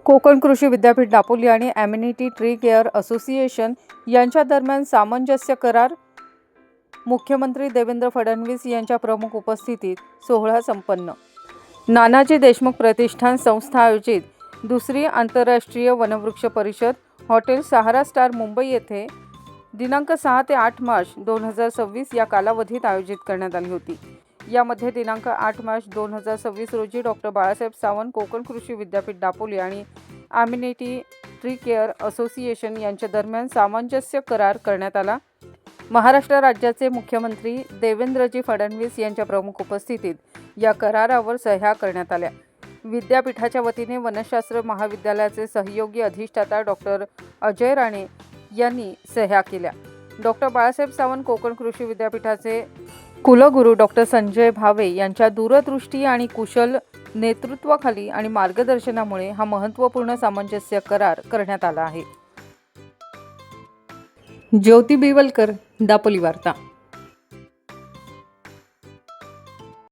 कोकण कृषी विद्यापीठ दापोली आणि ॲम्युनिटी ट्री केअर असोसिएशन यांच्या दरम्यान सामंजस्य करार. मुख्यमंत्री देवेंद्र फडणवीस यांच्या प्रमुख उपस्थितीत सोहळा संपन्न. नानाजी देशमुख प्रतिष्ठान संस्था आयोजित दुसरी आंतरराष्ट्रीय वनवृक्ष परिषद हॉटेल सहारा स्टार मुंबई येथे दिनांक 6 ते 8 मार्च 2026 या कालावधीत आयोजित करण्यात आली होती. यामध्ये दिनांक 8 मार्च 2026 रोजी डॉक्टर बाळासाहेब सावंत कोकण कृषी विद्यापीठ दापोली आणि ॲम्युनिटी ट्री केअर असोसिएशन यांच्या दरम्यान सामंजस्य करार करण्यात आला. महाराष्ट्र राज्याचे मुख्यमंत्री देवेंद्रजी फडणवीस यांच्या प्रमुख उपस्थितीत या करारावर सह्या करण्यात आल्या. विद्यापीठाच्या वतीने वनशास्त्र महाविद्यालयाचे सहयोगी अधिष्ठाता डॉक्टर अजय राणे यांनी सह्या केल्या. डॉक्टर बाळासाहेब सावंत कोकण कृषी विद्यापीठाचे कुलगुरू डॉक्टर संजय भावे यांच्या दूरदृष्टी आणि कुशल नेतृत्वाखाली आणि मार्गदर्शनामुळे हा महत्त्वपूर्ण सामंजस्य करार करण्यात आला आहे. ज्योती बिवलकर, दापोली वार्ता.